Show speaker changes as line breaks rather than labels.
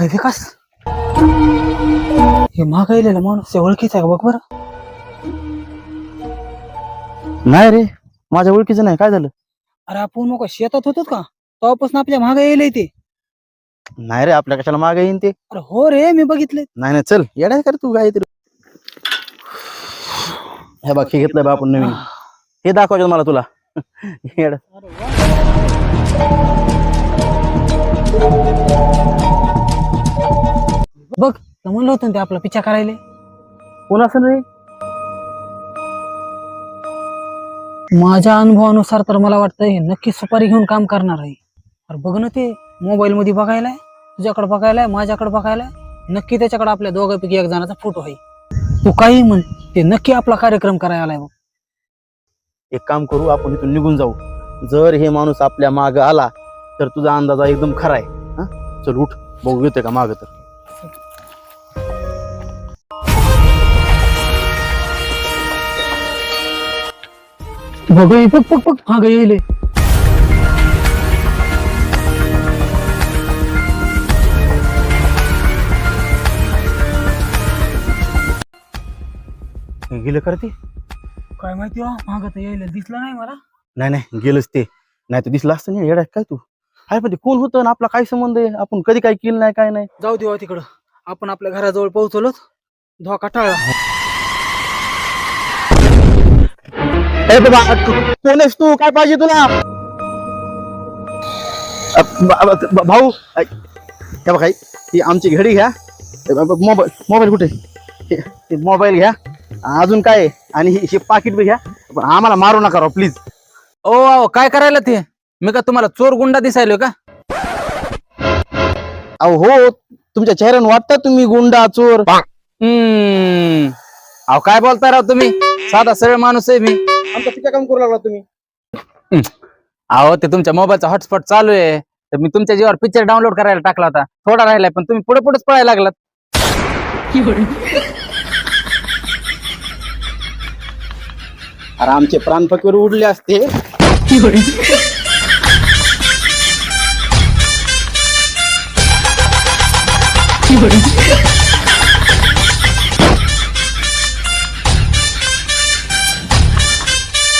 काय विकास हे महागाईलेला माणूस ओळखीचा आहे का बघ बरं.
नाही रे, माझ्या ओळखीचं नाही. काय झालं?
अरे आपण मग शेतात होतो का तेव्हापासून आपल्या महागाई येईल ते.
नाही रे, आपल्या कशाला मागे येईन ते.
अरे हो रे मी बघितले.
नाही नाही, चल येडाय कर तू. काय तरी हे बघ, हे घेतलंय बा आपण नवीन. हे दाखवायचं मला तुला. येडा.
बघ म्हणलं होतं ना ते आपला पिच्छा करायला.
कोण असं रे?
माझ्या अनुभवानुसार तर मला वाटतं हे नक्की सुपारी घेऊन काम करणार आहे. अरे बघ ना ते मोबाईल मध्ये बघायलाय, तुझ्याकडे बघायलाय, माझ्याकडे बघायलाय. नक्की त्याच्याकडे आपल्या दोघांपैकी एक जणाचा फोटो आहे. तू काही म्हण, ते नक्की आपला कार्यक्रम करायला आलाय. बघ
एक काम करू, आपण इथून निघून जाऊ. जर हे माणूस आपल्या माग आला तर तुझा अंदाजा एकदम खरा आहे. हा, चल उठ, बघू येते का माग तर.
बघ बघ बघ बघ महाग येईल.
गेलं कर ते.
काय माहिती महाग तर येईल, दिसलं नाही मला.
नाही नाही, गेलंच ते. नाही तर दिसलं असतं नाही. येडा काय तू? आहे पण ते कोण होतं ना, आपला काय संबंध आहे? आपण कधी काय केलं नाही, काय नाही.
जाऊ देवा तिकडं. आपण आपल्या घराजवळ पोहोचलो, धोका टाळला.
कोण आहेस तू? काय पाहिजे तुला? भाऊ, हे बघा, ही आमची घडी घ्या. मोबाईल कुठे? मोबाईल घ्या. अजून काय? आणि हे पाकिट बी घ्या. पण आम्हाला मारू नका राव प्लीज.
ओ काय करायला ते? मी का तुम्हाला चोर गुंडा दिसायलो का?
अहो हो, तुमच्या चेहऱ्यानं वाटतं तुम्ही गुंडा चोर.
अहो काय बोलताय राव तुम्ही? साधा सरळ माणूस आहे मी.
आमचं पिका काम करू लागला तुम्ही.
अहो ते तुमच्या मोबाईलचा हॉटस्पॉट चालू आहे, तर मी तुमच्या जीवावर पिक्चर डाउनलोड करायला टाकला होता. थोडा राहिलाय, पण तुम्ही पुढे पुढेच पळायला लागलात.
अरे आमचे प्राण फकीर उडले असते.
की